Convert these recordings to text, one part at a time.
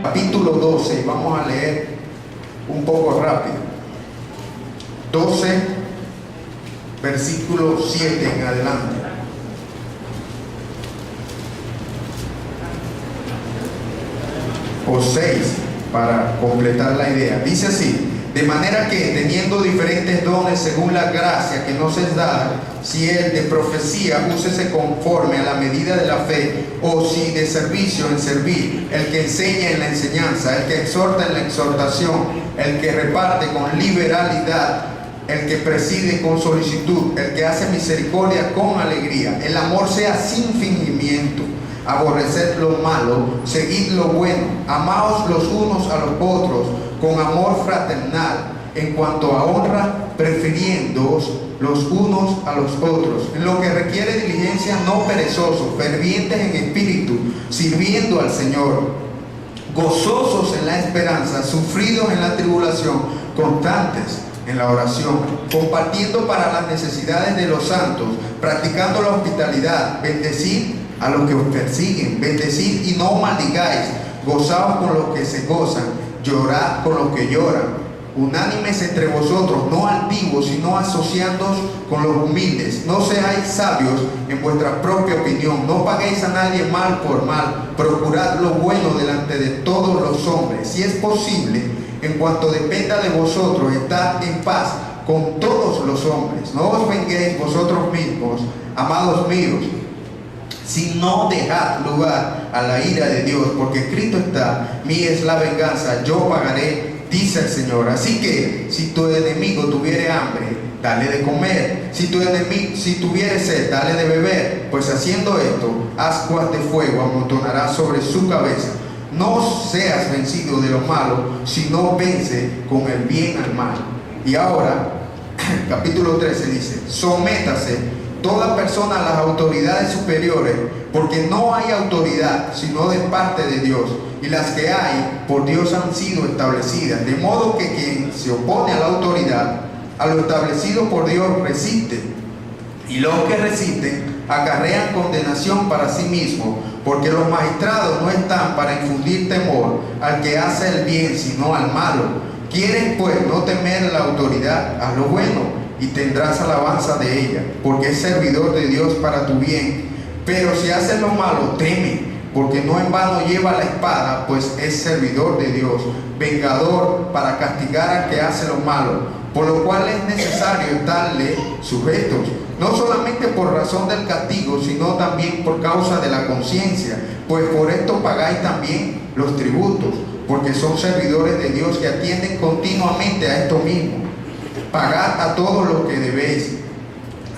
capítulo 12, y vamos a leer un poco rápido. 12, versículo 7 en adelante. O 6, para completar la idea. Dice así: de manera que, teniendo diferentes dones según la gracia que nos es dada, si el de profecía, úsese conforme a la medida de la fe, o si de servicio, en servir; el que enseña, en la enseñanza; el que exhorta, en la exhortación; el que reparte, con liberalidad; el que preside, con solicitud; el que hace misericordia, con alegría. El amor sea sin fingimiento. Aborreced lo malo, seguid lo bueno, amaos los unos a los otros con amor fraternal; en cuanto a honra, prefiriéndoos los unos a los otros; en lo que requiere diligencia, no perezosos, fervientes en espíritu, sirviendo al Señor; gozosos en la esperanza, sufridos en la tribulación, constantes en la oración; compartiendo para las necesidades de los santos, practicando la hospitalidad; bendecid a los que os persiguen, bendecid y no maldigáis; gozaos con los que se gozan, llorad con los que lloran; unánimes entre vosotros, no altivos, sino asociándoos con los humildes; no seáis sabios en vuestra propia opinión; no paguéis a nadie mal por mal; procurad lo bueno delante de todos los hombres; si es posible, en cuanto dependa de vosotros, estad en paz con todos los hombres. No os venguéis vosotros mismos, amados míos, sino dejad lugar a la ira de Dios, porque escrito está: mía es la venganza, yo pagaré, dice el Señor. Así que, si tu enemigo tuviere hambre, dale de comer; si tuviere sed, dale de beber; pues haciendo esto, ascuas de fuego amontonará sobre su cabeza. No seas vencido de lo malo, sino vence con el bien al mal. Y ahora, capítulo 13 dice: sométase toda persona a las autoridades superiores, porque no hay autoridad sino de parte de Dios, y las que hay por Dios han sido establecidas, de modo que quien se opone a la autoridad, a lo establecido por Dios, resiste, y los que resisten acarrean condenación para sí mismos, porque los magistrados no están para infundir temor al que hace el bien, sino al malo. ¿Quieres pues no temer la autoridad? Haz lo bueno, y tendrás alabanza de ella, porque es servidor de Dios para tu bien. Pero si haces lo malo, teme, porque no en vano lleva la espada, pues es servidor de Dios, vengador para castigar al que hace lo malo, por lo cual es necesario estarle sujetos, no solamente por razón del castigo, sino también por causa de la conciencia, pues por esto pagáis también los tributos, porque son servidores de Dios que atienden continuamente a esto mismo. Pagad a todos lo que debéis: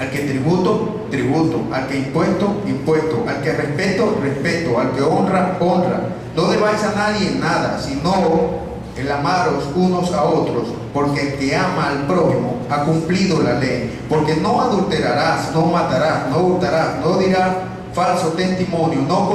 al que tributo, tributo; al que impuesto, impuesto; al que respeto, respeto; al que honra, honra. No debáis a nadie nada, sino el amaros unos a otros, porque el que ama al prójimo ha cumplido la ley. Porque no adulterarás, no matarás, no hurtarás, no dirás falso testimonio, no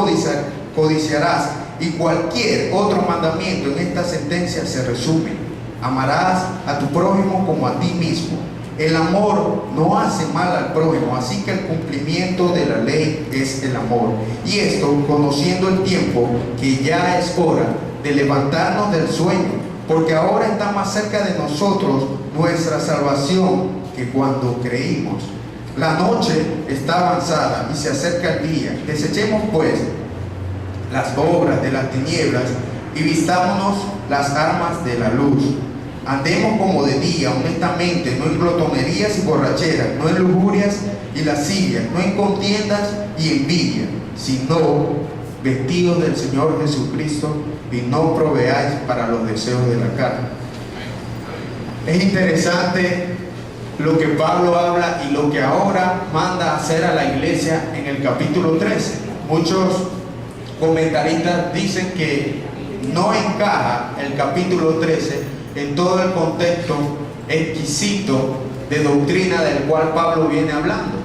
codiciarás, y cualquier otro mandamiento en esta sentencia se resume: amarás a tu prójimo como a ti mismo. El amor no hace mal al prójimo, así que el cumplimiento de la ley es el amor. Y esto, conociendo el tiempo, que ya es hora de levantarnos del sueño, porque ahora está más cerca de nosotros nuestra salvación que cuando creímos. La noche está avanzada y se acerca el día. Desechemos pues las obras de las tinieblas y vistámonos las armas de la luz. Andemos como de día, honestamente, no en glotonerías y borracheras, no en lujurias y lascivias, no en contiendas y envidia, sino vestidos del Señor Jesucristo, y no proveáis para los deseos de la carne. Es interesante lo que Pablo habla y lo que ahora manda hacer a la iglesia en el capítulo 13. Muchos comentaristas dicen que no encaja el capítulo 13 en todo el contexto exquisito de doctrina del cual Pablo viene hablando.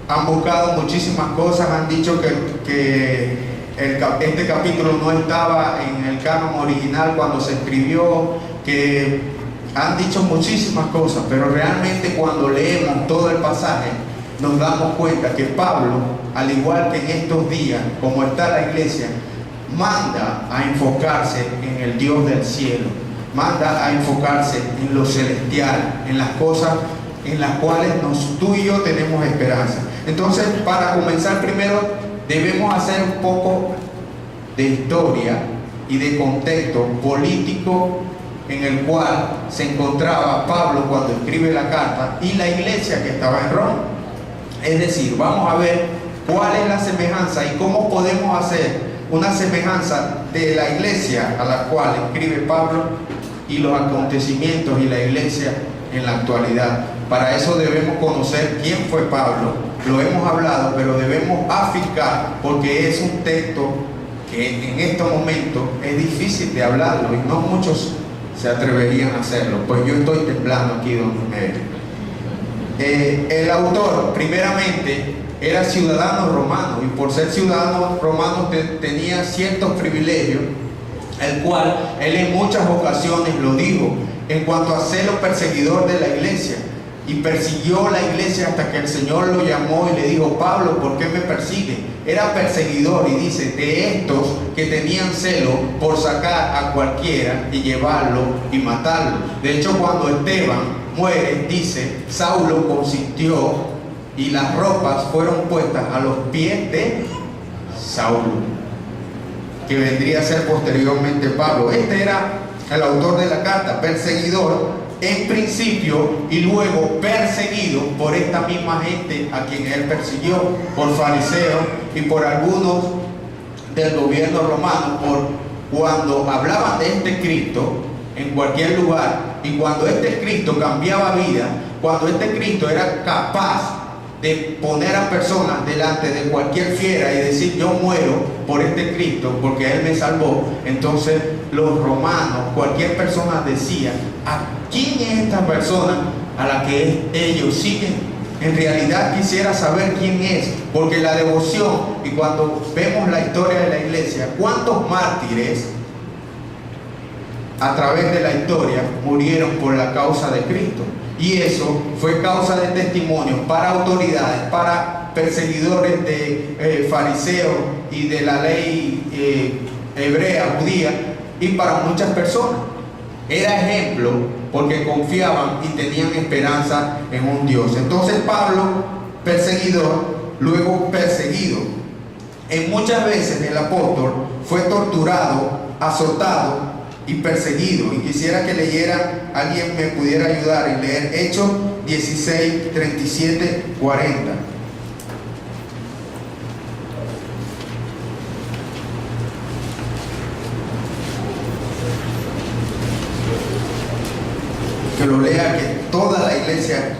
Han buscado muchísimas cosas, han dicho que este capítulo no estaba en el canon original cuando se escribió, que han dicho muchísimas cosas, pero realmente cuando leemos todo el pasaje nos damos cuenta que Pablo, al igual que en estos días, como está la iglesia, manda a enfocarse en el Dios del cielo, manda a enfocarse en lo celestial, en las cosas en las cuales tú y yo tenemos esperanza. Entonces, para comenzar, primero debemos hacer un poco de historia y de contexto político en el cual se encontraba Pablo cuando escribe la carta y la iglesia que estaba en Roma. Es decir, vamos a ver cuál es la semejanza y cómo podemos hacer una semejanza de la iglesia a la cual escribe Pablo y los acontecimientos y la iglesia en la actualidad. Para eso debemos conocer quién fue Pablo. Lo hemos hablado, pero debemos afincar, porque es un texto que en estos momentos es difícil de hablarlo y no muchos se atreverían a hacerlo. Pues yo estoy temblando aquí donde me... el autor, primeramente, era ciudadano romano, y por ser ciudadano romano tenía ciertos privilegios, el cual él en muchas ocasiones lo dijo en cuanto a celo perseguidor de la iglesia, y persiguió la iglesia hasta que el Señor lo llamó y le dijo: Pablo, ¿por qué me persigue? Era perseguidor, y dice, de estos que tenían celo por sacar a cualquiera y llevarlo y matarlo. De hecho, cuando Esteban muere, dice, Saulo consintió y las ropas fueron puestas a los pies de Saulo, que vendría a ser posteriormente Pablo. Este era el autor de la carta, perseguidor en principio y luego perseguido por esta misma gente a quien él persiguió, por fariseos y por algunos del gobierno romano, por cuando hablaban de este Cristo en cualquier lugar, y cuando este Cristo cambiaba vida, cuando este Cristo era capaz de poner a personas delante de cualquier fiera y decir: yo muero por este Cristo porque Él me salvó. Entonces los romanos, cualquier persona decía: ¿a quién es esta persona a la que ellos siguen? En realidad quisiera saber quién es, porque la devoción, y cuando vemos la historia de la iglesia, ¿cuántos mártires a través de la historia murieron por la causa de Cristo? Y eso fue causa de testimonio para autoridades, para perseguidores de fariseos y de la ley hebrea, judía, y para muchas personas. Era ejemplo porque confiaban y tenían esperanza en un Dios. Entonces Pablo, perseguidor, luego perseguido. En muchas veces el apóstol fue torturado, azotado y perseguido, y quisiera que leyera, alguien me pudiera ayudar en leer Hechos 16, 37, 40. Que lo lea, que toda la iglesia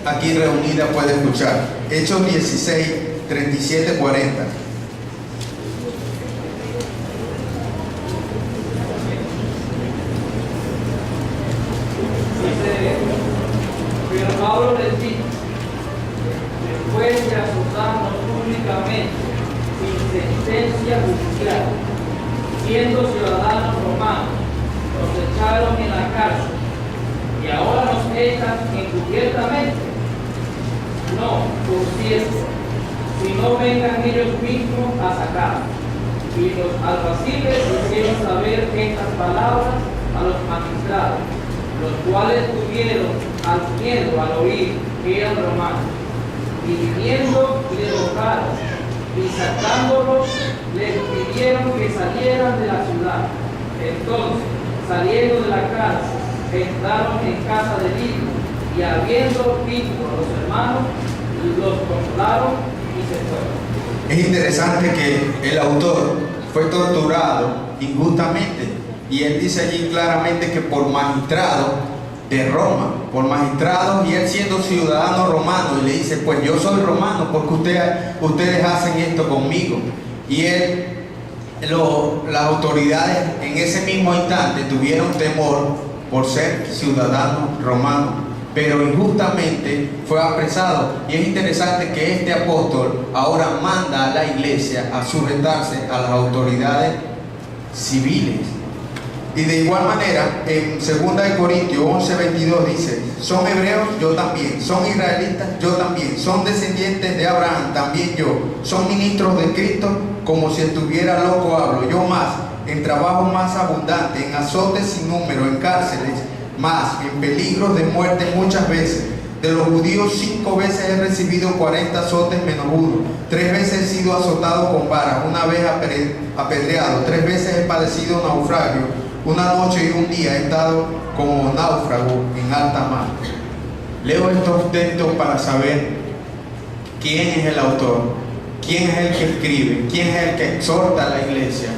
aquí reunida puede escuchar. Hechos 16, 37, 40. Pero Pablo les dijo: después de azotarnos públicamente, sin sentencia judicial, siendo ciudadanos romanos, nos echaron en la cárcel, y ahora nos echan encubiertamente. No, por cierto, si no vengan ellos mismos a sacar. Y los alguaciles hicieron saber estas palabras a los magistrados, los cuales tuvieron miedo al oír que eran romanos, y viniendo le tocaron, y sacándolos les pidieron que salieran de la ciudad. Entonces, saliendo de la cárcel, entraron en casa de Lidio, y habiendo visto a los hermanos, los consolaron y se fueron. Es interesante que el autor fue torturado injustamente, y él dice allí claramente que por magistrados de Roma, por magistrados, y él siendo ciudadano romano, y le dice: pues yo soy romano, porque ustedes hacen esto conmigo. Y él, las autoridades en ese mismo instante tuvieron temor por ser ciudadano romano, pero injustamente fue apresado. Y es interesante que este apóstol ahora manda a la iglesia a sujetarse a las autoridades civiles. Y de igual manera, en 2 Corintios 11:22 dice: son hebreos, yo también; son israelitas, yo también; son descendientes de Abraham, también yo; son ministros de Cristo, como si estuviera loco hablo; yo más, en trabajo más abundante, en azotes sin número, en cárceles más, en peligros de muerte muchas veces. De los judíos 5 veces he recibido 40 azotes menos uno. 3 veces he sido azotado con vara, 1 vez apedreado, 3 veces he padecido naufragio. 1 noche y 1 día he estado como náufrago en alta mar. Leo estos textos para saber quién es el autor, quién es el que escribe, quién es el que exhorta a la iglesia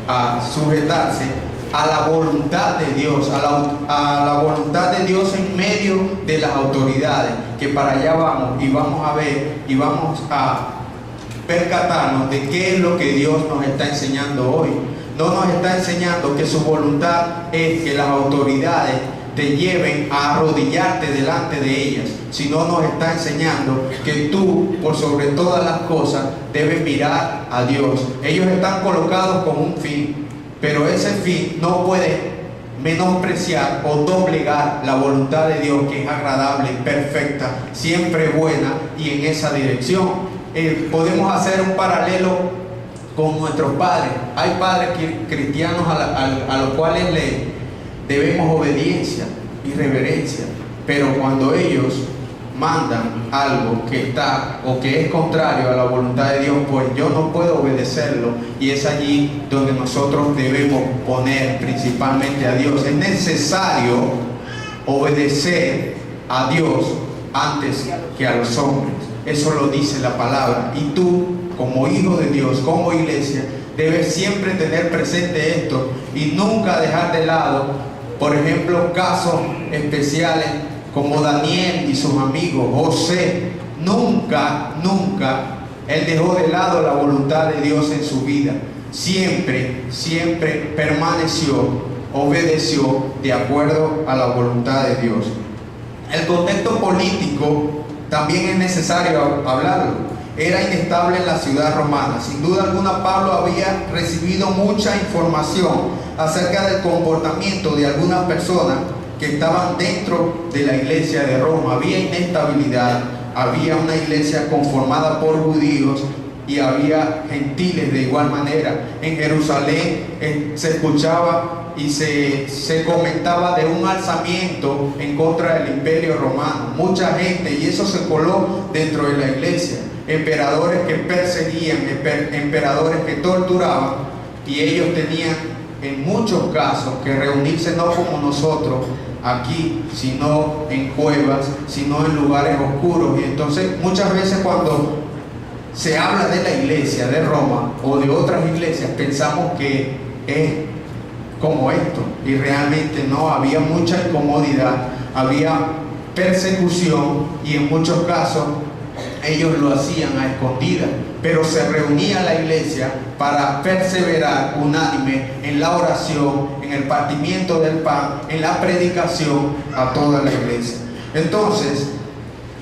a sujetarse a la voluntad de Dios, a la voluntad de Dios en medio de las autoridades, que para allá vamos y vamos a ver y vamos a percatarnos de qué es lo que Dios nos está enseñando hoy. No nos está enseñando que su voluntad es que las autoridades te lleven a arrodillarte delante de ellas, sino nos está enseñando que tú, por sobre todas las cosas, debes mirar a Dios. Ellos están colocados con un fin, pero ese fin no puede menospreciar o doblegar la voluntad de Dios, que es agradable, perfecta, siempre buena y en esa dirección. Podemos hacer un paralelo con nuestros padres. Hay padres cristianos a los cuales le debemos obediencia y reverencia, pero cuando ellos mandan algo que está o que es contrario a la voluntad de Dios, pues yo no puedo obedecerlo, y es allí donde nosotros debemos poner principalmente a Dios. Es necesario obedecer a Dios antes que a los hombres. Eso lo dice la palabra, y tú, como hijo de Dios, como iglesia, debes siempre tener presente esto y nunca dejar de lado, por ejemplo, casos especiales como Daniel y sus amigos, José. Nunca él dejó de lado la voluntad de Dios en su vida. Siempre permaneció, obedeció de acuerdo a la voluntad de Dios. El contexto político también es necesario hablarlo. Era inestable en la ciudad romana. Sin duda alguna, Pablo había recibido mucha información acerca del comportamiento de algunas personas que estaban dentro de la iglesia de Roma. Había inestabilidad, había una iglesia conformada por judíos y había gentiles de igual manera. En Jerusalén se escuchaba y se comentaba de un alzamiento en contra del imperio romano. Mucha gente, y eso se coló dentro de la iglesia. Emperadores que perseguían, emperadores que torturaban, y ellos tenían en muchos casos que reunirse no como nosotros aquí, sino en cuevas, sino en lugares oscuros. Y entonces muchas veces cuando se habla de la iglesia de Roma o de otras iglesias, pensamos que es como esto, y realmente no. Había mucha incomodidad, había persecución, y en muchos casos ellos lo hacían a escondidas, pero se reunía la iglesia para perseverar unánime en la oración, en el partimiento del pan, en la predicación a toda la iglesia. Entonces,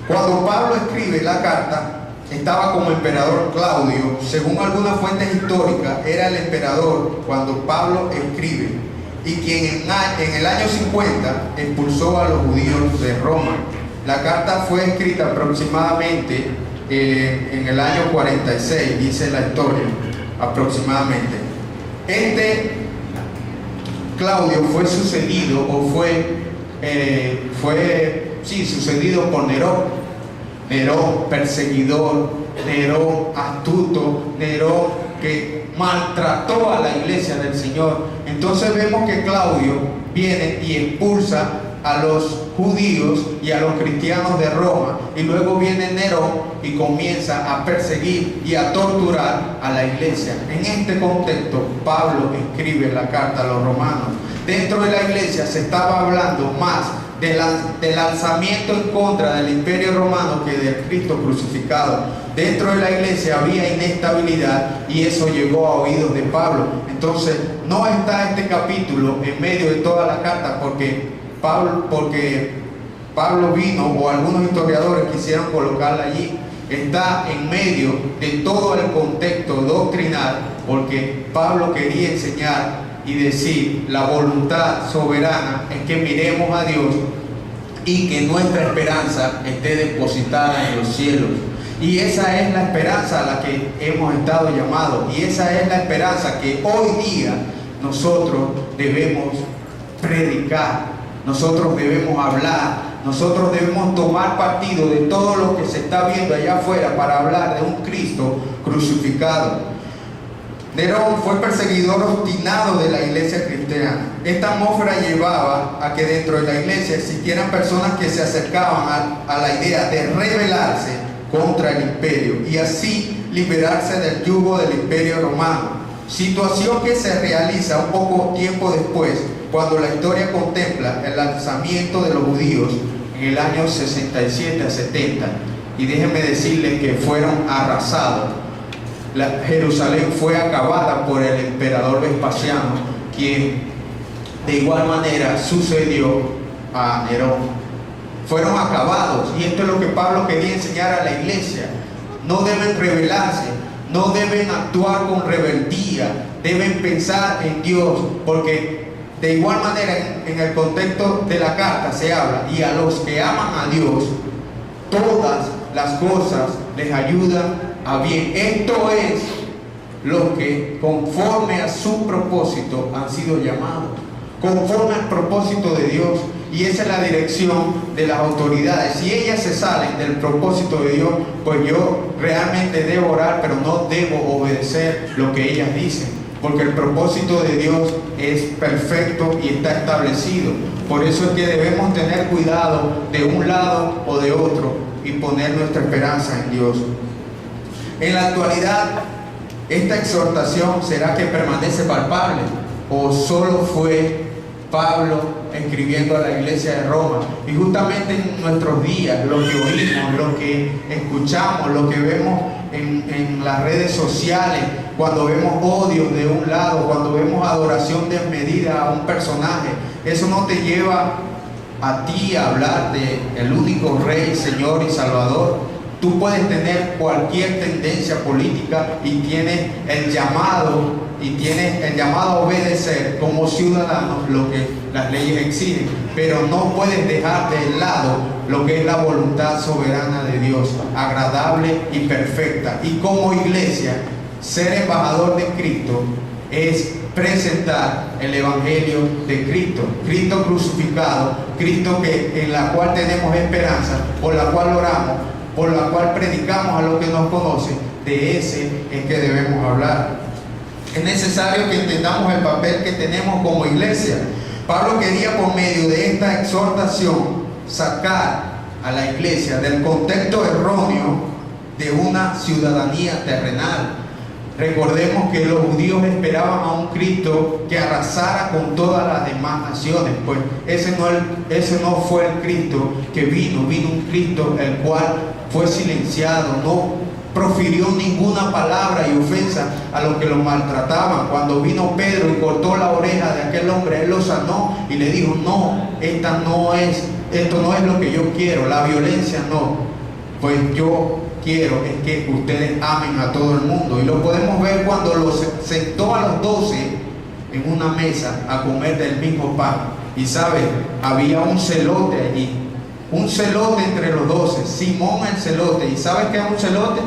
cuando Pablo escribe la carta, estaba como emperador Claudio. Según algunas fuentes históricas, era el emperador cuando Pablo escribe, y quien en el año 50 expulsó a los judíos de Roma. La carta fue escrita aproximadamente en el año 46, dice la historia, aproximadamente. Claudio fue sucedido, sucedido por Nerón. Nerón perseguidor, Nerón astuto, Nerón que maltrató a la iglesia del Señor. Entonces vemos que Claudio viene y expulsa a los judíos y a los cristianos de Roma, y luego viene Nerón y comienza a perseguir y a torturar a la iglesia. En este contexto, Pablo escribe la carta a los romanos. Dentro de la iglesia se estaba hablando más del alzamiento en contra del imperio romano que del Cristo crucificado. Dentro de la iglesia había inestabilidad, y eso llegó a oídos de Pablo. Entonces no está este capítulo en medio de toda la carta porque Pablo vino, o algunos historiadores quisieron colocarla allí. Está en medio de todo el contexto doctrinal, porque Pablo quería enseñar y decir, la voluntad soberana es que miremos a Dios y que nuestra esperanza esté depositada en los cielos. Y esa es la esperanza a la que hemos estado llamados, y esa es la esperanza que hoy día nosotros debemos predicar, nosotros debemos hablar, nosotros debemos tomar partido de todo lo que se está viendo allá afuera para hablar de un Cristo crucificado. Nerón fue perseguidor obstinado de la iglesia cristiana. Esta atmósfera llevaba a que dentro de la iglesia existieran personas que se acercaban a la idea de rebelarse contra el imperio y así liberarse del yugo del imperio romano. Situación que se realiza un poco tiempo después, cuando la historia contempla el lanzamiento de los judíos en el año 67 a 70. Y déjenme decirles que fueron arrasados. Jerusalén fue acabada por el emperador Vespasiano, quien de igual manera sucedió a Nerón. Fueron acabados, y esto es lo que Pablo quería enseñar a la iglesia. No deben rebelarse, no deben actuar con rebeldía, deben pensar en Dios, porque de igual manera en el contexto de la carta se habla, y a los que aman a Dios, todas las cosas les ayudan a bien. Esto es lo que conforme a su propósito han sido llamados, conforme al propósito de Dios. Y esa es la dirección de las autoridades. Si ellas se salen del propósito de Dios, pues yo realmente debo orar, pero no debo obedecer lo que ellas dicen, porque el propósito de Dios es perfecto y está establecido. Por eso es que debemos tener cuidado de un lado o de otro y poner nuestra esperanza en Dios. En la actualidad, esta exhortación, ¿será que permanece palpable o solo fue Pablo escribiendo a la iglesia de Roma? Y justamente en nuestros días, lo que oímos, lo que escuchamos, lo que vemos en las redes sociales, cuando vemos odio de un lado, cuando vemos adoración desmedida a un personaje, eso no te lleva a ti a hablar de el único Rey, Señor y Salvador. Tú puedes tener cualquier tendencia política y tienes el llamado a obedecer como ciudadanos lo que las leyes exigen, pero no puedes dejar de lado lo que es la voluntad soberana de Dios, agradable y perfecta. Y como iglesia, ser embajador de Cristo es presentar el evangelio de Cristo, Cristo crucificado, Cristo en la cual tenemos esperanza, por la cual oramos, por la cual predicamos a los que nos conocen. De ese es que debemos hablar. Es necesario que entendamos el papel que tenemos como iglesia. Pablo quería, por medio de esta exhortación, sacar a la iglesia del contexto erróneo de una ciudadanía terrenal. Recordemos que los judíos esperaban a un Cristo que arrasara con todas las demás naciones. Pues ese no fue el Cristo que vino un Cristo el cual fue silenciado, no profirió ninguna palabra y ofensa a los que lo maltrataban. Cuando vino Pedro y cortó la oreja de aquel hombre, él lo sanó y le dijo: no, esto no es lo que yo quiero, la violencia no, pues yo quiero es que ustedes amen a todo el mundo. Y lo podemos ver cuando los sentó a los 12 en una mesa a comer del mismo pan. Y sabe, había un celote allí, un celote entre los 12, Simón el celote. ¿Y sabes qué es un celote?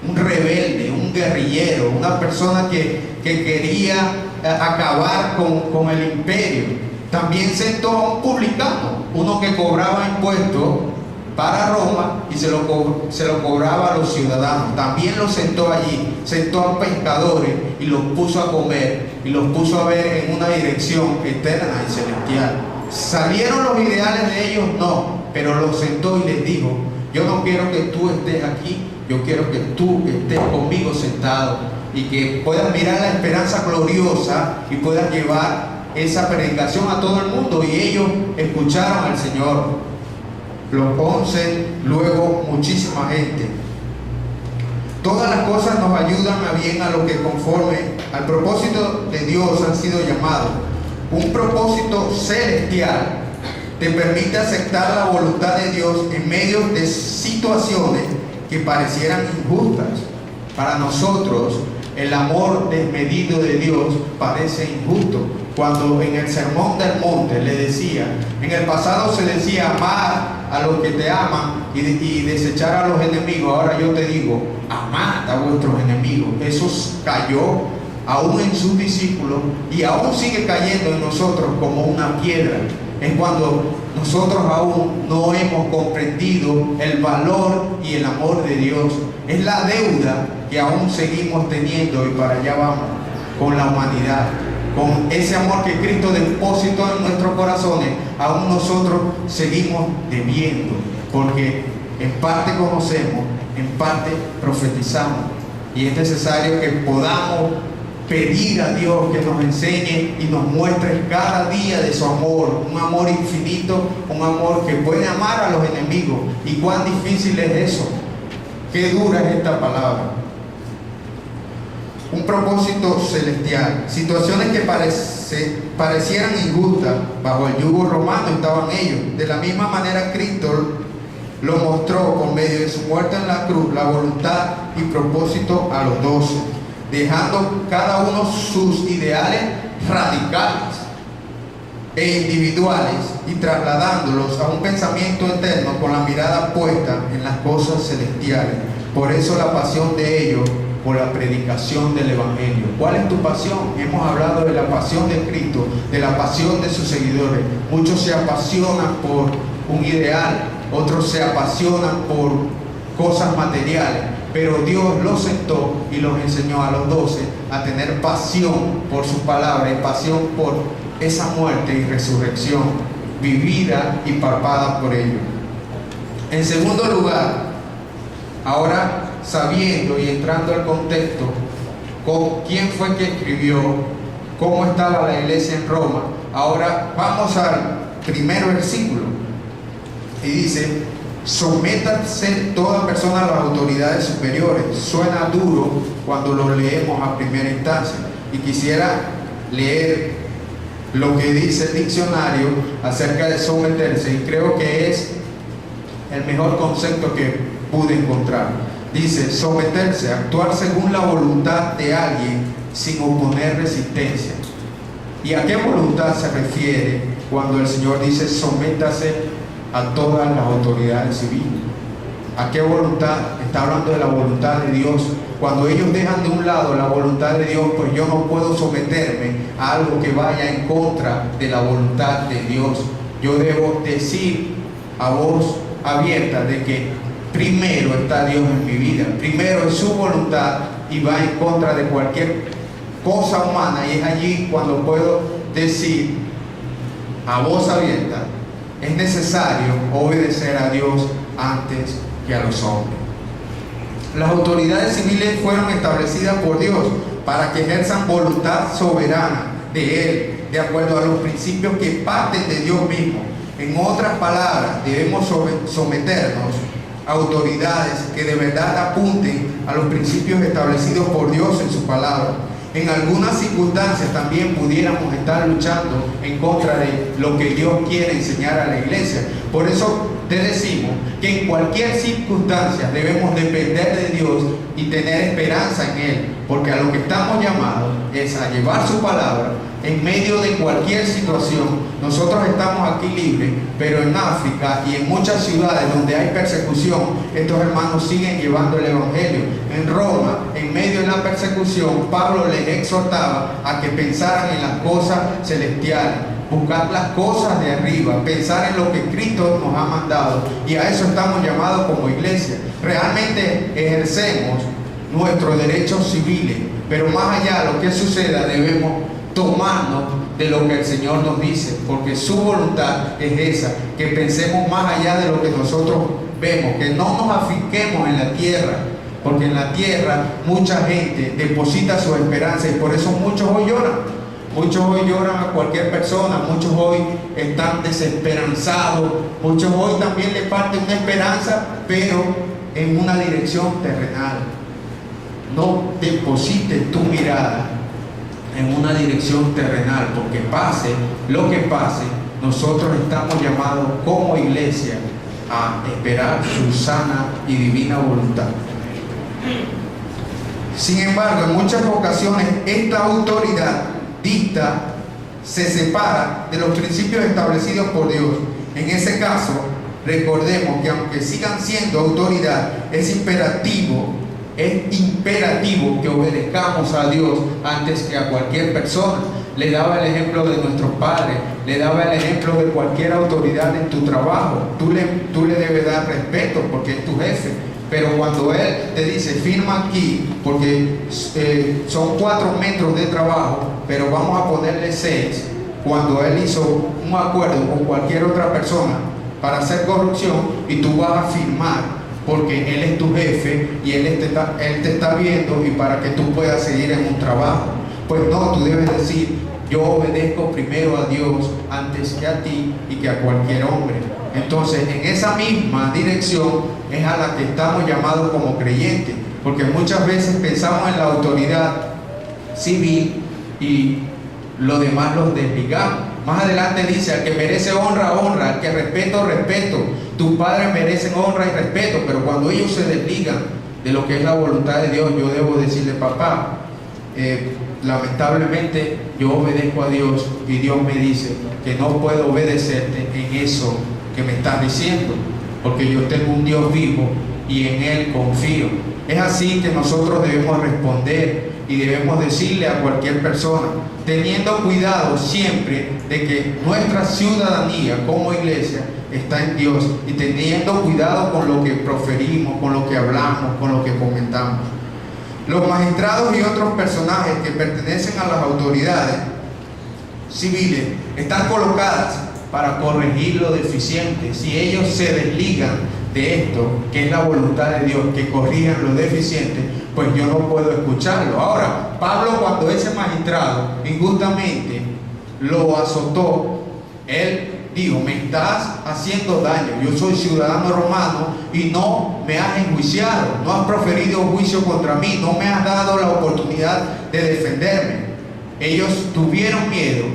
Un rebelde, un guerrillero, una persona que quería acabar con el imperio. También sentó a un publicano, uno que cobraba impuestos para Roma y se lo cobraba a los ciudadanos. También los sentó allí, sentó a pescadores y los puso a comer y los puso a ver en una dirección eterna y celestial. ¿Salieron los ideales de ellos? No, pero los sentó y les dijo: yo no quiero que tú estés aquí, yo quiero que tú estés conmigo sentado y que puedas mirar la esperanza gloriosa y puedas llevar esa predicación a todo el mundo. Y ellos escucharon al Señor. Los 11, luego muchísima gente. Todas las cosas nos ayudan a bien a lo que conforme al propósito de Dios han sido llamados. Un propósito celestial te permite aceptar la voluntad de Dios en medio de situaciones que parecieran injustas. Para nosotros el amor desmedido de Dios parece injusto. Cuando en el Sermón del Monte le decía, en el pasado se decía amar a los que te aman y desechar a los enemigos, ahora yo te digo, amad a vuestros enemigos. Eso cayó aún en sus discípulos y aún sigue cayendo en nosotros como una piedra. Es cuando nosotros aún no hemos comprendido el valor y el amor de Dios. Es la deuda que aún seguimos teniendo y para allá vamos con la humanidad. Con ese amor que Cristo depositó en nuestros corazones, aún nosotros seguimos debiendo, porque en parte conocemos, en parte profetizamos, y es necesario que podamos pedir a Dios que nos enseñe y nos muestre cada día de su amor, un amor infinito, un amor que puede amar a los enemigos. ¿Y cuán difícil es eso? Qué dura es esta palabra. Un propósito celestial. Situaciones que parecieran injustas bajo el yugo romano estaban ellos. De la misma manera Cristo lo mostró por medio de su muerte en la cruz, la voluntad y propósito a los 12, dejando cada uno sus ideales radicales e individuales y trasladándolos a un pensamiento eterno con la mirada puesta en las cosas celestiales. Por eso la pasión de ellos por la predicación del Evangelio. ¿Cuál es tu pasión? Hemos hablado de la pasión de Cristo, de la pasión de sus seguidores. Muchos se apasionan por un ideal, otros se apasionan por cosas materiales, pero Dios los sentó y los enseñó a los 12 a tener pasión por su palabra y pasión por esa muerte y resurrección vivida y palpada por ellos. En segundo lugar, ahora sabiendo y entrando al contexto con quién fue que escribió, cómo estaba la iglesia en Roma, ahora vamos al primer versículo y dice: sométanse toda persona a las autoridades superiores. Suena duro cuando lo leemos a primera instancia, y quisiera leer lo que dice el diccionario acerca de someterse, y creo que es el mejor concepto que pude encontrar. Dice: someterse, actuar según la voluntad de alguien sin oponer resistencia. ¿Y a qué voluntad se refiere cuando el Señor dice sométase a todas las autoridades civiles? ¿A qué voluntad? Está hablando de la voluntad de Dios. Cuando ellos dejan de un lado la voluntad de Dios, pues yo no puedo someterme a algo que vaya en contra de la voluntad de Dios. Yo debo decir a voz abierta de que primero está Dios en mi vida, primero es su voluntad y va en contra de cualquier cosa humana, y es allí cuando puedo decir a voz abierta: es necesario obedecer a Dios antes que a los hombres. Las autoridades civiles fueron establecidas por Dios para que ejerzan voluntad soberana de Él, de acuerdo a los principios que parten de Dios mismo. En otras palabras, debemos someternos a autoridades que de verdad apunten a los principios establecidos por Dios en su palabra. En algunas circunstancias también pudiéramos estar luchando en contra de lo que Dios quiere enseñar a la iglesia. Por eso te decimos que en cualquier circunstancia debemos depender de Dios y tener esperanza en Él, porque a lo que estamos llamados es a llevar su palabra en medio de cualquier situación. Nosotros estamos aquí libres, pero en África y en muchas ciudades donde hay persecución, estos hermanos siguen llevando el Evangelio. En Roma, en medio de la persecución, Pablo les exhortaba a que pensaran en las cosas celestiales, buscar las cosas de arriba, pensar en lo que Cristo nos ha mandado, y a eso estamos llamados como iglesia. Realmente ejercemos nuestros derechos civiles, pero más allá de lo que suceda, debemos tomarnos de lo que el Señor nos dice, porque su voluntad es esa, que pensemos más allá de lo que nosotros vemos, que no nos afinquemos en la tierra, porque en la tierra mucha gente deposita su esperanza, y por eso muchos hoy lloran. Muchos hoy lloran a cualquier persona, muchos hoy están desesperanzados, muchos hoy también le parte una esperanza, pero en una dirección terrenal. No deposites tu mirada en una dirección terrenal, porque pase lo que pase, nosotros estamos llamados como iglesia a esperar su sana y divina voluntad. Sin embargo, en muchas ocasiones esta autoridad dicta se separa de los principios establecidos por Dios. En ese caso, recordemos que aunque sigan siendo autoridad, es imperativo que obedezcamos a Dios antes que a cualquier persona. Le daba el ejemplo de nuestros padres, le daba el ejemplo de cualquier autoridad en tu trabajo. Tú le debes dar respeto porque es tu jefe. Pero cuando él te dice, firma aquí, porque son 4 metros de trabajo, pero vamos a ponerle 6, cuando él hizo un acuerdo con cualquier otra persona para hacer corrupción, y tú vas a firmar, porque él es tu jefe y él te está viendo, y para que tú puedas seguir en un trabajo. Pues no, tú debes decir, yo obedezco primero a Dios antes que a ti y que a cualquier hombre. Entonces, en esa misma dirección es a la que estamos llamados como creyentes, porque muchas veces pensamos en la autoridad civil y lo demás los desligamos. Más adelante dice, al que merece honra, honra, al que respeto, respeto. Tus padres merecen honra y respeto, pero cuando ellos se desligan de lo que es la voluntad de Dios, yo debo decirle, papá, lamentablemente yo obedezco a Dios y Dios me dice que no puedo obedecerte en eso que me estás diciendo, porque yo tengo un Dios vivo y en Él confío. Es así que nosotros debemos responder y debemos decirle a cualquier persona, teniendo cuidado siempre de que nuestra ciudadanía como iglesia está en Dios, y teniendo cuidado con lo que proferimos, con lo que hablamos, con lo que comentamos. Los magistrados y otros personajes que pertenecen a las autoridades civiles están colocadas para corregir lo deficiente. Si ellos se desligan de esto, que es la voluntad de Dios, que corrijan lo deficiente, pues yo no puedo escucharlo. Ahora, Pablo, cuando ese magistrado injustamente lo azotó, él dijo, me estás haciendo daño, yo soy ciudadano romano y no me has enjuiciado, no has proferido juicio contra mí, no me has dado la oportunidad de defenderme. Ellos tuvieron miedo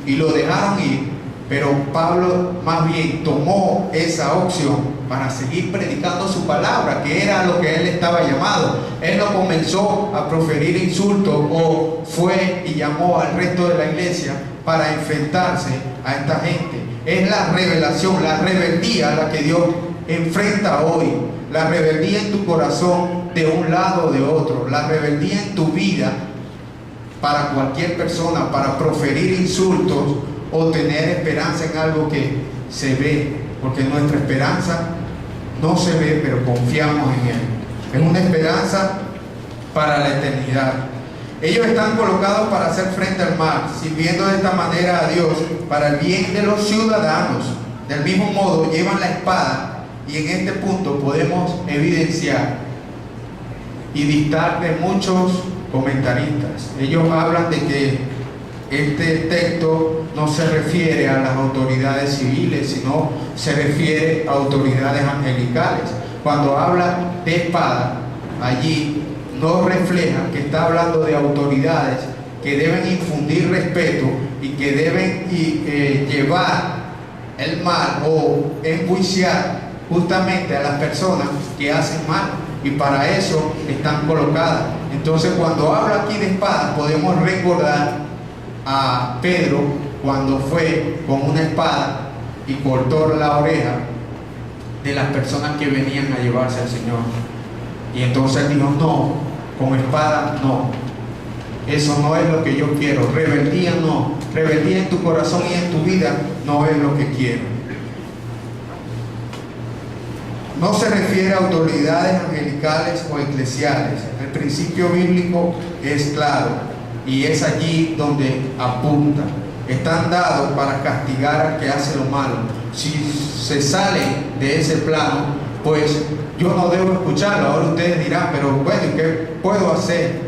y lo dejaron ir, pero Pablo más bien tomó esa opción para seguir predicando su palabra, que era lo que él estaba llamado. Él no comenzó a proferir insultos o fue y llamó al resto de la iglesia para enfrentarse a esta gente. Es la revelación, la rebeldía la que Dios enfrenta hoy. La rebeldía en tu corazón de un lado o de otro. La rebeldía en tu vida para cualquier persona, para proferir insultos o tener esperanza en algo que se ve. Porque nuestra esperanza no se ve, pero confiamos en Él. Es una esperanza para la eternidad. Ellos están colocados para hacer frente al mal, sirviendo de esta manera a Dios para el bien de los ciudadanos. Del mismo modo, llevan la espada, y en este punto podemos evidenciar y dictar de muchos comentaristas. Ellos hablan de que este texto no se refiere a las autoridades civiles, sino se refiere a autoridades angelicales. Cuando habla de espada, allí no refleja que está hablando de autoridades que deben infundir respeto y que deben llevar el mal o enjuiciar justamente a las personas que hacen mal, y para eso están colocadas. Entonces, cuando habla aquí de espada, podemos recordar a Pedro cuando fue con una espada y cortó la oreja de las personas que venían a llevarse al Señor. Y entonces dijo, no, con espada no, eso no es lo que yo quiero. Rebeldía no, rebeldía en tu corazón y en tu vida no es lo que quiero. No se refiere a autoridades angelicales o eclesiales. El principio bíblico es claro y es allí donde apunta. Están dados para castigar al que hace lo malo. Si se sale de ese plano, pues yo no debo escucharlo. Ahora ustedes dirán, pero bueno, ¿qué puedo hacer?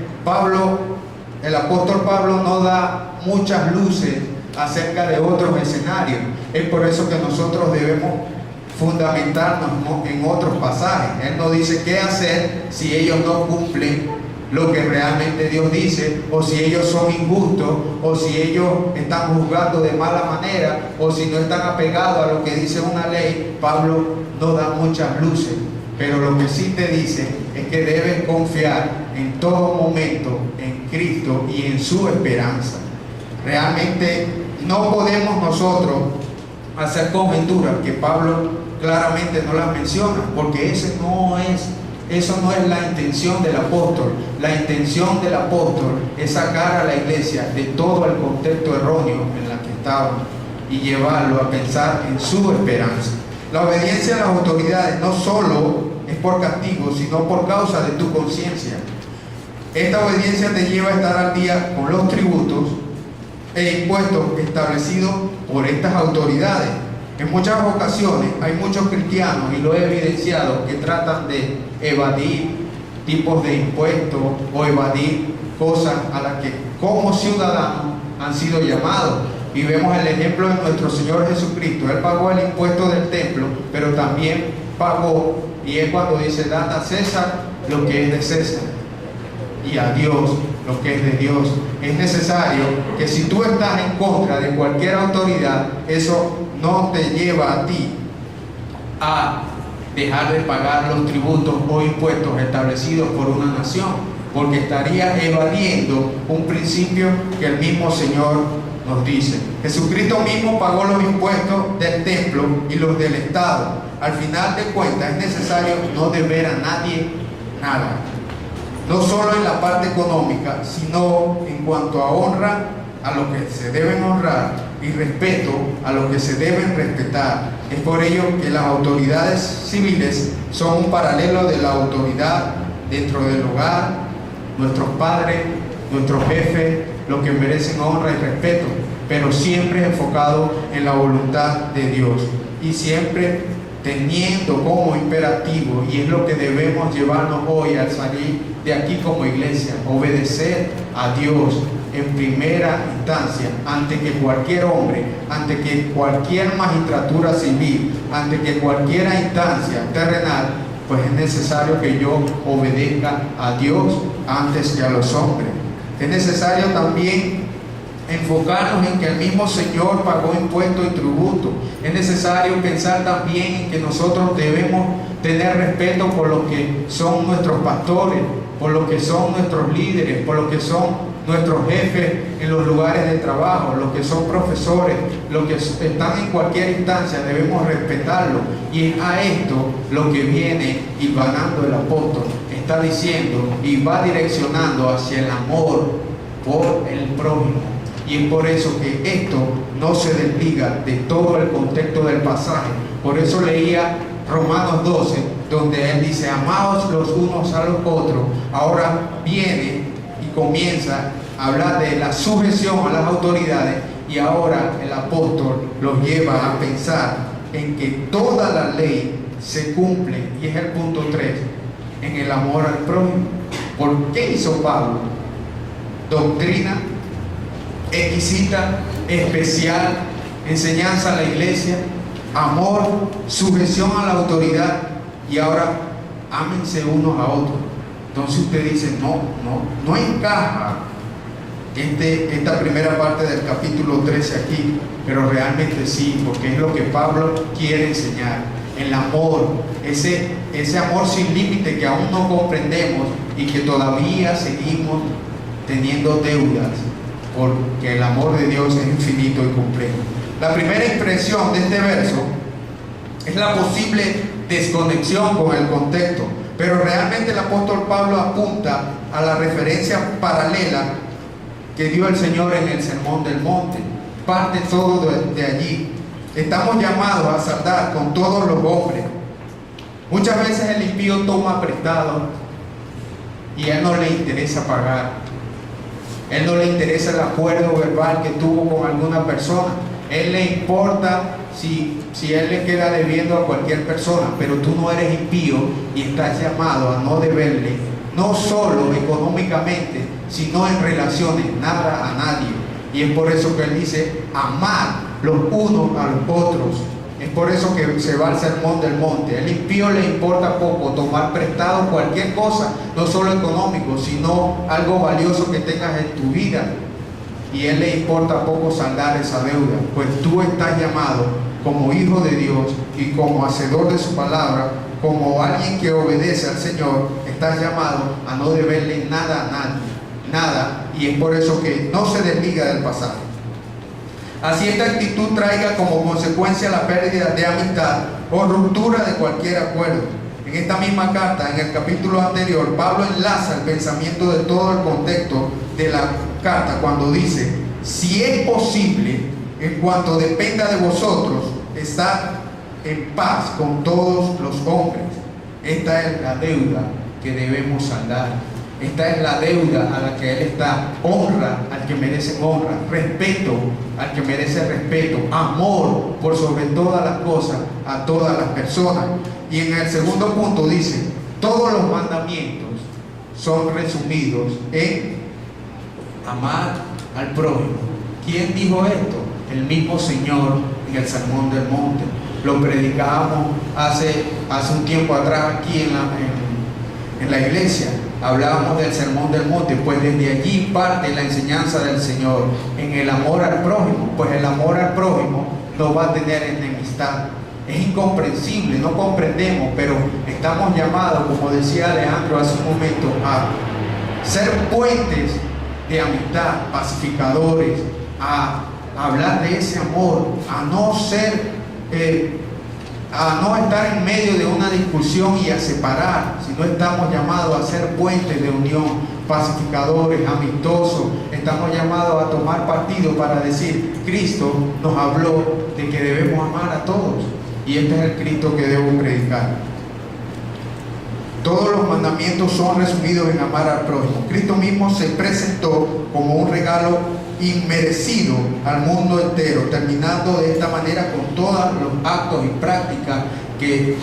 El apóstol Pablo no da muchas luces acerca de otros escenarios. Es por eso que nosotros debemos fundamentarnos en otros pasajes. Él no dice qué hacer si ellos no cumplen lo que realmente Dios dice, o si ellos son injustos, o si ellos están juzgando de mala manera, o si no están apegados a lo que dice una ley. Pablo no da muchas luces, pero lo que sí te dice es que debes confiar en todo momento en Cristo y en su esperanza. Realmente no podemos nosotros hacer conjeturas que Pablo claramente no las menciona, porque eso no es la intención del apóstol. La intención del apóstol es sacar a la iglesia de todo el contexto erróneo en la que estaban y llevarlo a pensar en su esperanza. La obediencia a las autoridades no solo es por castigo, sino por causa de tu conciencia. Esta obediencia te lleva a estar al día con los tributos e impuestos establecidos por estas autoridades. En muchas ocasiones hay muchos cristianos, y lo he evidenciado, que tratan de evadir tipos de impuestos o evadir cosas a las que como ciudadanos han sido llamados. Y vemos el ejemplo de nuestro Señor Jesucristo. Él pagó el impuesto del templo, pero también pagó, y es cuando dice: dad a César lo que es de César y a Dios lo que es de Dios. Es necesario que si tú estás en contra de cualquier autoridad, eso no te lleva a ti a dejar de pagar los tributos o impuestos establecidos por una nación, porque estarías evadiendo un principio que el mismo Señor nos dice. Jesucristo mismo pagó los impuestos del templo y los del Estado. Al final de cuentas es necesario no deber a nadie nada, no solo en la parte económica, sino en cuanto a honra a lo que se deben honrar y respeto a lo que se deben respetar. Es por ello que las autoridades civiles son un paralelo de la autoridad dentro del hogar, nuestros padres, nuestros jefes, los que merecen honra y respeto, pero siempre enfocado en la voluntad de Dios y siempre teniendo como imperativo, y es lo que debemos llevarnos hoy al salir de aquí como iglesia: obedecer a Dios en primera instancia, ante que cualquier hombre, ante que cualquier magistratura civil, ante que cualquier instancia terrenal. Pues es necesario que yo obedezca a Dios antes que a los hombres. Es necesario también enfocarnos en que el mismo Señor pagó impuestos y tributos. Es necesario pensar también en que nosotros debemos tener respeto por lo que son nuestros pastores, por lo que son nuestros líderes, por lo que son nuestros jefes en los lugares de trabajo, los que son profesores, los que están en cualquier instancia, debemos respetarlo. Y es a esto lo que viene hilvanando el apóstol. Está diciendo y va direccionando hacia el amor por el prójimo. Y es por eso que esto no se desliga de todo el contexto del pasaje. Por eso leía Romanos 12, donde él dice: amaos los unos a los otros. Ahora viene y comienza a hablar de la sujeción a las autoridades, y ahora el apóstol los lleva a pensar en que toda la ley se cumple, y es el punto 3, en el amor al prójimo. ¿Por qué hizo Pablo? Doctrina exquisita, especial, enseñanza a la iglesia, amor, sujeción a la autoridad, y ahora ámense unos a otros. Entonces usted dice: no encaja esta primera parte del capítulo 13 aquí, pero realmente sí, porque es lo que Pablo quiere enseñar. El amor, ese amor sin límite que aún no comprendemos y que todavía seguimos teniendo deudas, porque el amor de Dios es infinito y completo. La primera impresión de este verso es la posible desconexión con el contexto, pero realmente el apóstol Pablo apunta a la referencia paralela que dio el Señor en el Sermón del Monte. Parte todo de allí. Estamos llamados a saldar con todos los hombres. Muchas veces el impío toma prestado y a él no le interesa pagar. Él no le interesa el acuerdo verbal que tuvo con alguna persona. Él le importa si él le queda debiendo a cualquier persona, pero tú no eres impío y estás llamado a no deberle, no solo económicamente, sino en relaciones, nada a nadie. Y es por eso que él dice: amar los unos a los otros. Es por eso que se va al Sermón del Monte. Al impío le importa poco tomar prestado cualquier cosa, no solo económico, sino algo valioso que tengas en tu vida. Y él le importa poco saldar esa deuda, pues tú estás llamado como hijo de Dios y como hacedor de su palabra, como alguien que obedece al Señor, estás llamado a no deberle nada a nadie, nada, y es por eso que no se desliga del pasado. Así esta actitud traiga como consecuencia la pérdida de amistad o ruptura de cualquier acuerdo. En esta misma carta, en el capítulo anterior, Pablo enlaza el pensamiento de todo el contexto de la carta cuando dice: si es posible, en cuanto dependa de vosotros, estad en paz con todos los hombres. Esta es la deuda que debemos saldar. Esta es la deuda a la que Él está. Honra al que merece honra, respeto al que merece respeto, amor por sobre todas las cosas a todas las personas. Y en el segundo punto dice: todos los mandamientos son resumidos en amar al prójimo. ¿Quién dijo esto? El mismo Señor en el Sermón del Monte. Lo predicábamos hace un tiempo atrás aquí en la iglesia. Hablábamos del Sermón del Monte, pues desde allí parte la enseñanza del Señor en el amor al prójimo. Pues el amor al prójimo no va a tener enemistad. Es incomprensible, no comprendemos, pero estamos llamados, como decía Alejandro hace un momento, a ser puentes de amistad, pacificadores, a hablar de ese amor, a no estar en medio de una discusión y a separar, sino estamos llamados a ser puentes de unión, pacificadores, amistosos. Estamos llamados a tomar partido para decir: Cristo nos habló de que debemos amar a todos, y este es el Cristo que debo predicar. Todos los mandamientos son resumidos en amar al prójimo. Cristo mismo se presentó como un regalo inmerecido al mundo entero, terminando de esta manera con todos los actos y prácticas que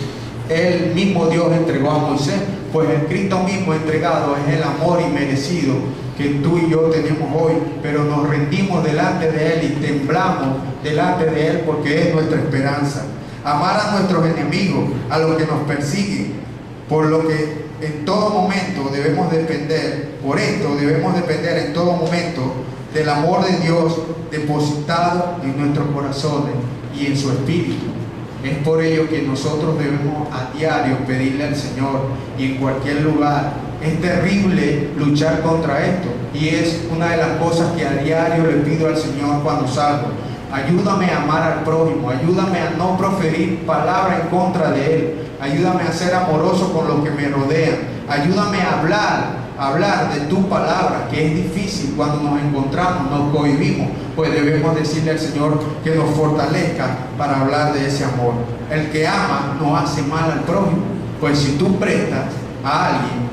el mismo Dios entregó a Moisés. Pues el Cristo mismo entregado es el amor inmerecido que tú y yo tenemos hoy, pero nos rendimos delante de Él y temblamos delante de Él porque es nuestra esperanza. Amar a nuestros enemigos, a los que nos persiguen, por lo que en todo momento debemos depender, por esto debemos depender en todo momento del amor de Dios depositado en nuestros corazones y en su espíritu. Es por ello que nosotros debemos a diario pedirle al Señor, y en cualquier lugar. Es terrible luchar contra esto, y es una de las cosas que a diario le pido al Señor cuando salgo. Ayúdame a amar al prójimo, ayúdame a no proferir palabra en contra de él, ayúdame a ser amoroso con los que me rodean, ayúdame a hablar de tu palabra, que es difícil cuando nos encontramos, nos cohibimos, pues debemos decirle al Señor que nos fortalezca para hablar de ese amor. El que ama no hace mal al prójimo, pues si tú prestas a alguien,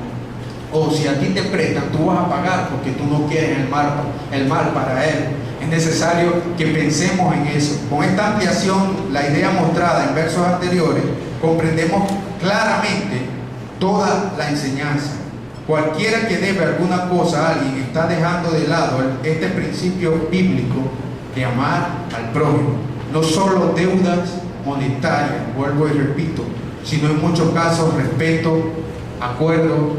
o si a ti te prestan, tú vas a pagar porque tú no quieres el mal para él. Es necesario que pensemos en eso. Con esta ampliación, la idea mostrada en versos anteriores, comprendemos claramente toda la enseñanza. Cualquiera que debe alguna cosa a alguien está dejando de lado este principio bíblico de amar al prójimo. No solo deudas monetarias, vuelvo y repito, sino en muchos casos respeto, acuerdos,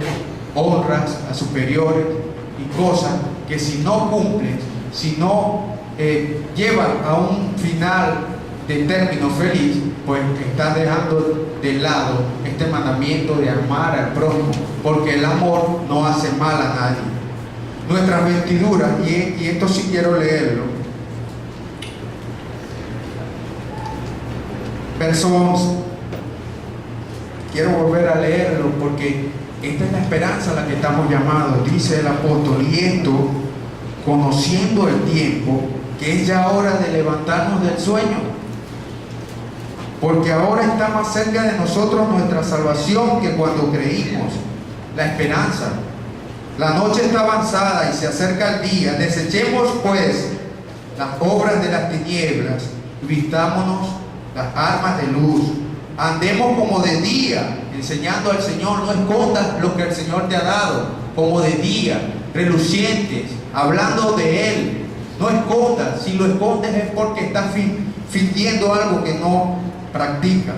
honras a superiores y cosas que si no cumples, si no llevan a un final de término feliz, pues estás dejando de lado este mandamiento de amar al prójimo, porque el amor no hace mal a nadie. Nuestras vestiduras, y esto sí quiero leerlo, verso 11, quiero volver a leerlo porque esta es la esperanza a la que estamos llamados. Dice el apóstol: y esto, conociendo el tiempo, que es ya hora de levantarnos del sueño, porque ahora está más cerca de nosotros nuestra salvación que cuando creímos. La esperanza. La noche está avanzada y se acerca el día. Desechemos pues las obras de las tinieblas y vistámonos las armas de luz. Andemos como de día, enseñando al Señor. No escondas lo que el Señor te ha dado, como de día, relucientes, hablando de Él. No escondas. Si lo escondes es porque estás fingiendo algo que no practicas.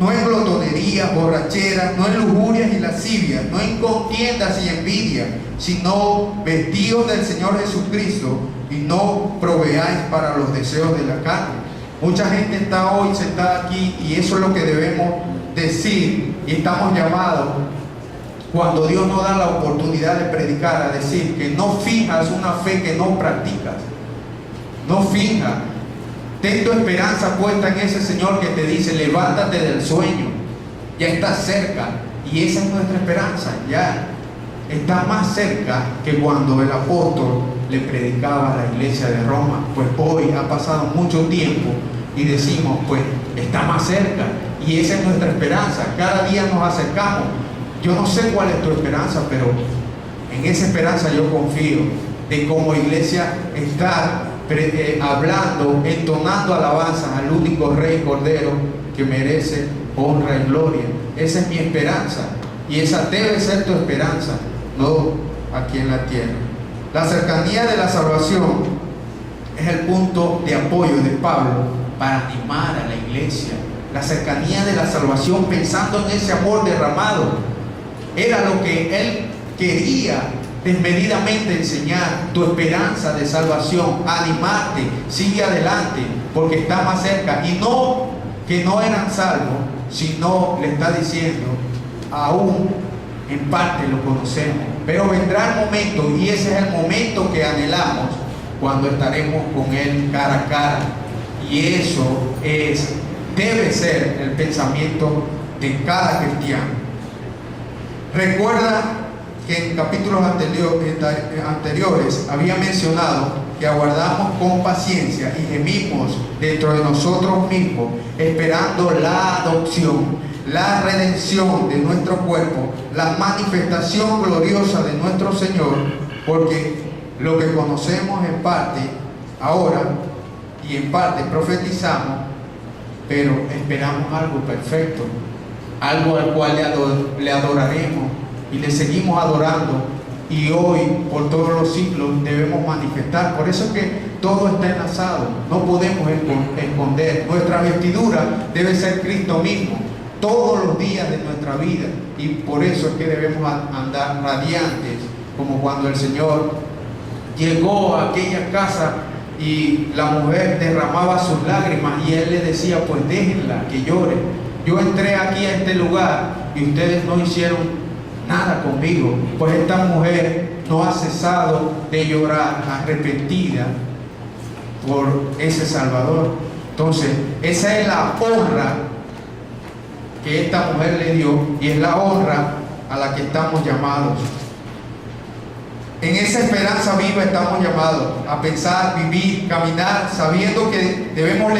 No en glotonerías, borracheras, no en lujurias y lascivias, no en contiendas y envidia, sino vestidos del Señor Jesucristo, y no proveáis para los deseos de la carne. Mucha gente está hoy sentada aquí, y eso es lo que debemos decir, y estamos llamados, cuando Dios nos da la oportunidad de predicar, a decir que no fijas una fe que no practicas. No fijas. Ten tu esperanza puesta en ese Señor que te dice, levántate del sueño, ya estás cerca. Y esa es nuestra esperanza, ya está más cerca que cuando el apóstol le predicaba a la iglesia de Roma. Pues hoy ha pasado mucho tiempo y decimos, pues está más cerca, y esa es nuestra esperanza. Cada día nos acercamos. Yo no sé cuál es tu esperanza, pero en esa esperanza yo confío de como iglesia estar hablando, entonando alabanzas al único Rey Cordero que merece honra y gloria. Esa es mi esperanza, y esa debe ser tu esperanza, no aquí en la tierra. La cercanía de la salvación es el punto de apoyo de Pablo para animar a la iglesia. La cercanía de la salvación, pensando en ese amor derramado, era lo que él quería desmedidamente enseñar. Tu esperanza de salvación, animarte, sigue adelante, porque está más cerca. Y no que no eran salvos, sino le está diciendo, aún en parte lo conocemos, pero vendrá el momento, y ese es el momento que anhelamos, cuando estaremos con Él cara a cara. Y eso debe ser el pensamiento de cada cristiano. Recuerda que en capítulos anteriores había mencionado que aguardamos con paciencia y gemimos dentro de nosotros mismos, esperando la adopción, la redención de nuestro cuerpo, la manifestación gloriosa de nuestro Señor, porque lo que conocemos en parte ahora y en parte profetizamos, pero esperamos algo perfecto, algo al cual le adoraremos y le seguimos adorando, y hoy por todos los siglos debemos manifestar. Por eso es que todo está enlazado, no podemos esconder. Nuestra vestidura debe ser Cristo mismo todos los días de nuestra vida, y por eso es que debemos andar radiantes, como cuando el Señor llegó a aquella casa y la mujer derramaba sus lágrimas y Él le decía, pues déjenla que llore. Yo entré aquí a este lugar y ustedes no hicieron nada conmigo. Pues esta mujer no ha cesado de llorar, arrepentida por ese Salvador. Entonces, esa es la honra que esta mujer le dio, y es la honra a la que estamos llamados. En esa esperanza viva estamos llamados a pensar, vivir, caminar, sabiendo que debemos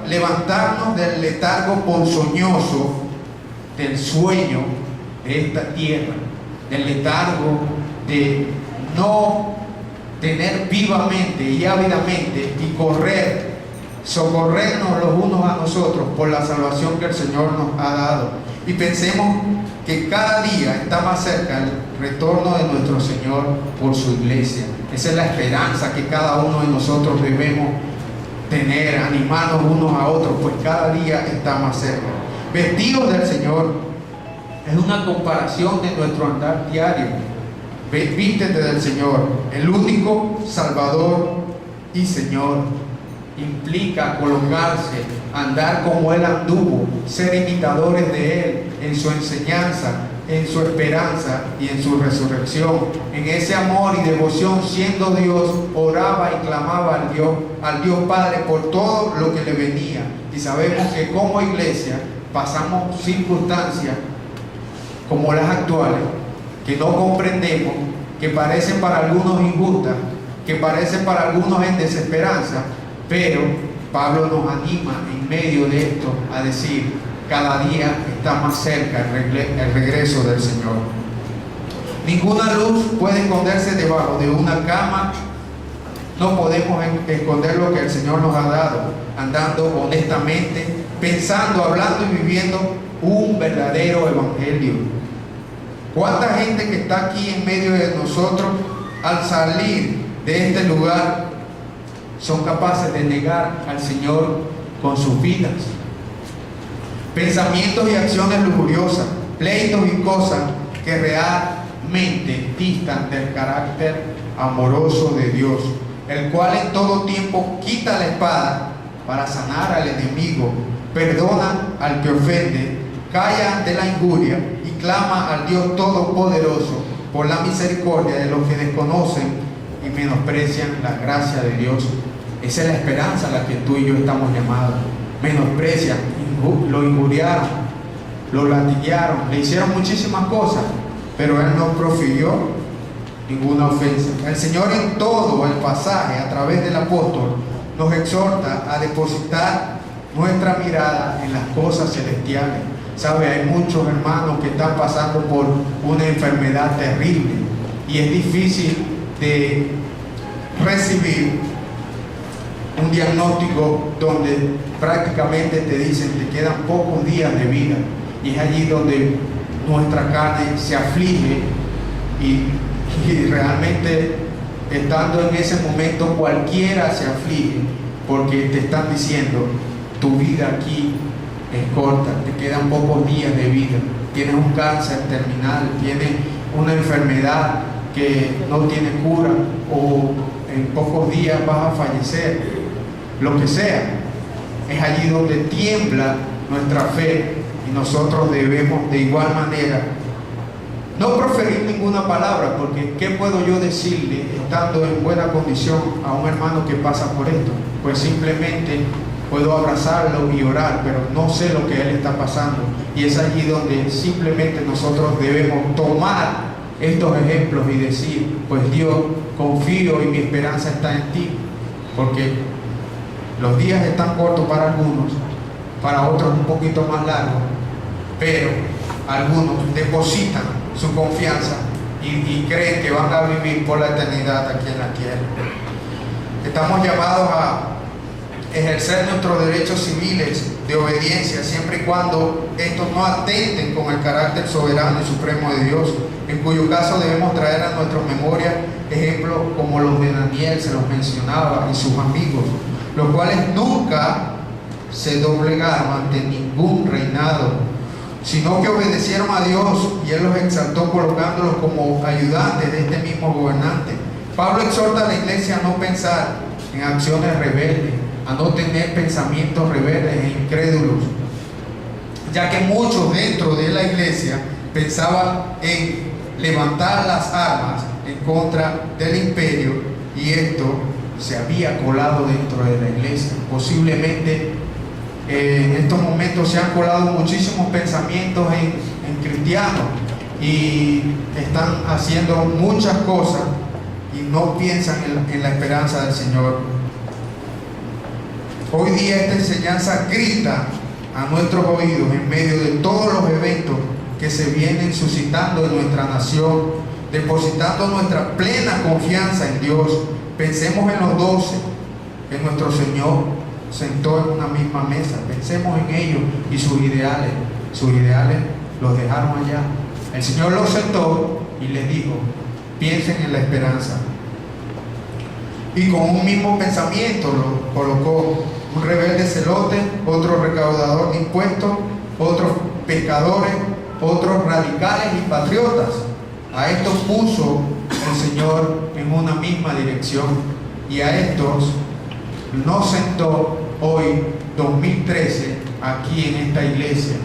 levantarnos del letargo ponzoñoso, del sueño de esta tierra, del letargo de no tener vivamente y ávidamente y correr, socorrernos los unos a nosotros por la salvación que el Señor nos ha dado. Y pensemos que cada día está más cerca el retorno de nuestro Señor por su iglesia. Esa es la esperanza que cada uno de nosotros debemos tener, animarnos unos a otros, pues cada día está más cerca. Vestidos del Señor es una comparación de nuestro andar diario. Vístete del Señor, el único Salvador y Señor. Implica colocarse, andar como Él anduvo, ser imitadores de Él en su enseñanza, en su esperanza y en su resurrección. En ese amor y devoción, siendo Dios, oraba y clamaba al Dios Padre por todo lo que le venía. Y sabemos que como iglesia pasamos circunstancias como las actuales, que no comprendemos, que parecen para algunos injustas, que parecen para algunos en desesperanza, pero Pablo nos anima en medio de esto a decir, cada día está más cerca el regreso del Señor. Ninguna luz puede esconderse debajo de una cama. No podemos esconder lo que el Señor nos ha dado, andando honestamente, pensando, hablando y viviendo un verdadero evangelio. ¿Cuánta gente que está aquí en medio de nosotros, al salir de este lugar, son capaces de negar al Señor con sus vidas? Pensamientos y acciones lujuriosas, pleitos y cosas que realmente distan del carácter amoroso de Dios, el cual en todo tiempo quita la espada para sanar al enemigo, perdona al que ofende calla ante la injuria y clama al Dios Todopoderoso por la misericordia de los que desconocen y menosprecian la gracia de Dios. Esa es la esperanza a la que tú y yo estamos llamados. Menosprecian, lo injuriaron, lo latiguearon, le hicieron muchísimas cosas, pero Él no profirió ninguna ofensa. El Señor en todo el pasaje, a través del apóstol, nos exhorta a depositar nuestra mirada en las cosas celestiales. ¿Sabe? Hay muchos hermanos que están pasando por una enfermedad terrible y es difícil de recibir un diagnóstico donde prácticamente te dicen te quedan pocos días de vida, y es allí donde nuestra carne se aflige y realmente estando en ese momento cualquiera se aflige porque te están diciendo tu vida aquí es corta, te quedan pocos días de vida, tienes un cáncer terminal, tienes una enfermedad que no tiene cura, o en pocos días vas a fallecer, lo que sea. Es allí donde tiembla nuestra fe y nosotros debemos de igual manera no proferir ninguna palabra, porque ¿qué puedo yo decirle estando en buena condición a un hermano que pasa por esto? Pues simplemente puedo abrazarlo y orar, pero no sé lo que él está pasando. Y es allí donde simplemente nosotros debemos tomar estos ejemplos y decir, pues Dios, confío y mi esperanza está en ti, porque los días están cortos para algunos, para otros un poquito más largos, pero algunos depositan su confianza y creen que van a vivir por la eternidad aquí en la tierra. Estamos llamados a ejercer nuestros derechos civiles de obediencia siempre y cuando estos no atenten con el carácter soberano y supremo de Dios, en cuyo caso debemos traer a nuestra memoria ejemplos como los de Daniel, se los mencionaba, y sus amigos, los cuales nunca se doblegaron ante ningún reinado, sino que obedecieron a Dios y Él los exaltó colocándolos como ayudantes de este mismo gobernante. Pablo exhorta a la iglesia a no pensar en acciones rebeldes, a no tener pensamientos rebeldes e incrédulos, ya que muchos dentro de la iglesia pensaban en levantar las armas en contra del imperio, y esto se había colado dentro de la iglesia. Posiblemente en estos momentos se han colado muchísimos pensamientos en cristianos y están haciendo muchas cosas y no piensan en la esperanza del Señor. Hoy día esta enseñanza grita a nuestros oídos en medio de todos los eventos que se vienen suscitando en nuestra nación, depositando nuestra plena confianza en Dios. Pensemos en los 12 que nuestro Señor sentó en una misma mesa. Pensemos en ellos y sus ideales los dejaron allá. El Señor los sentó y les dijo, piensen en la esperanza. Y con un mismo pensamiento lo colocó: un rebelde celote, otro recaudador de impuestos, otros pescadores, otros radicales y patriotas. A estos puso el Señor en una misma dirección, y a estos nos sentó hoy 2013 aquí en esta iglesia,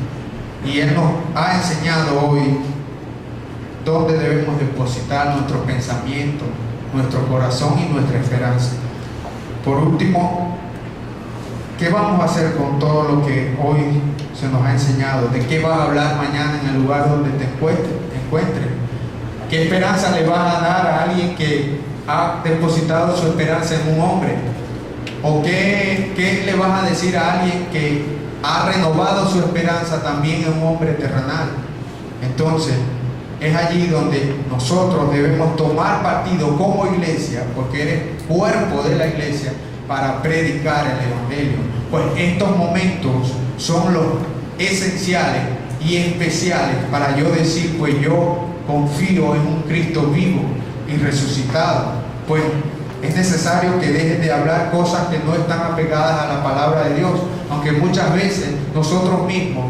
y Él nos ha enseñado hoy dónde debemos depositar nuestro pensamiento, nuestro corazón y nuestra esperanza. Por último, ¿qué vamos a hacer con todo lo que hoy se nos ha enseñado? ¿De qué vas a hablar mañana en el lugar donde te encuentres? ¿Qué esperanza le vas a dar a alguien que ha depositado su esperanza en un hombre? ¿O qué le vas a decir a alguien que ha renovado su esperanza también en un hombre terrenal? Entonces, es allí donde nosotros debemos tomar partido como iglesia, porque eres cuerpo de la iglesia, para predicar el evangelio. Pues estos momentos son los esenciales y especiales para yo decir, pues yo confío en un Cristo vivo y resucitado. Pues es necesario que dejes de hablar cosas que no están apegadas a la palabra de Dios, aunque muchas veces nosotros mismos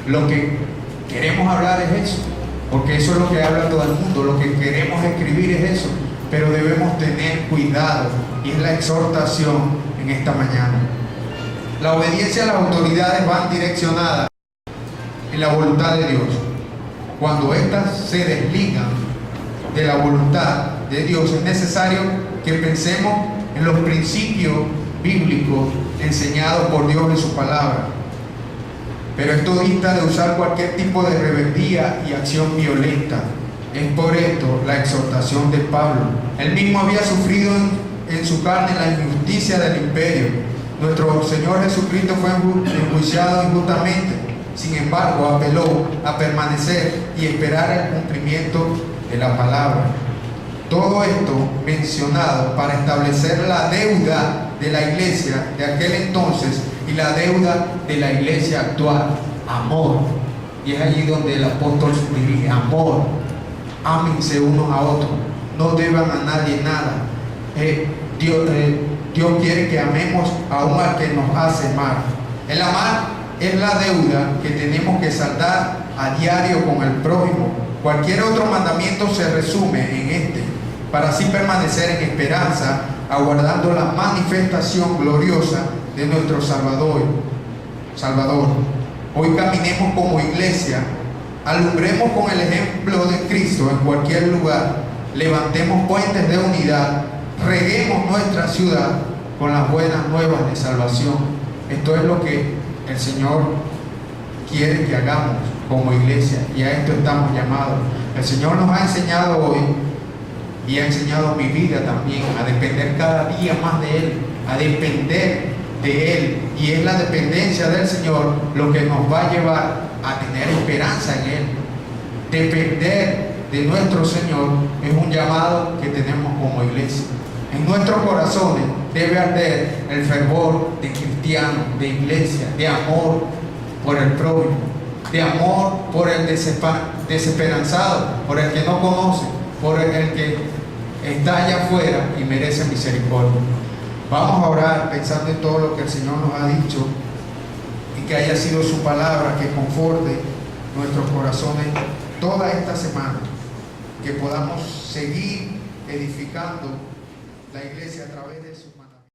lo que queremos hablar es eso, porque eso es lo que habla todo el mundo, lo que queremos escribir es eso, pero debemos tener cuidado, y es la exhortación en esta mañana. La obediencia a las autoridades va direccionada en la voluntad de Dios. Cuando éstas se desligan de la voluntad de Dios, es necesario que pensemos en los principios bíblicos enseñados por Dios en su palabra. Pero esto dista de usar cualquier tipo de rebeldía y acción violenta. Es por esto la exhortación de Pablo. Él mismo había sufrido en su carne la injusticia del imperio. Nuestro Señor Jesucristo fue enjuiciado injustamente. Sin embargo, apeló a permanecer y esperar el cumplimiento de la palabra. Todo esto mencionado para establecer la deuda de la iglesia de aquel entonces y la deuda de la iglesia actual. Amor. Y es allí donde el apóstol se dirige. Amor. Ámense unos a otros. No deban a nadie nada. Dios quiere que amemos aún al que nos hace mal. El amar es la deuda que tenemos que saldar a diario con el prójimo. Cualquier otro mandamiento se resume en este, para así permanecer en esperanza, aguardando la manifestación gloriosa de nuestro Salvador. Hoy caminemos como iglesia, alumbremos con el ejemplo de Cristo en cualquier lugar, levantemos puentes de unidad, reguemos nuestra ciudad con las buenas nuevas de salvación. Esto es lo que el Señor quiere que hagamos como iglesia, y a esto estamos llamados. El Señor nos ha enseñado hoy, y ha enseñado mi vida también, a depender cada día más de Él, a depender de Él, y es la dependencia del Señor lo que nos va a llevar a tener esperanza en Él. Depender de nuestro Señor es un llamado que tenemos como iglesia. En nuestros corazones debe arder el fervor de cristiano, de iglesia, de amor por el prójimo, de amor por el desesperanzado, por el que no conoce, por el que está allá afuera y merece misericordia. Vamos a orar pensando en todo lo que el Señor nos ha dicho y que haya sido su palabra que conforte nuestros corazones toda esta semana, que podamos seguir edificando la iglesia a través de su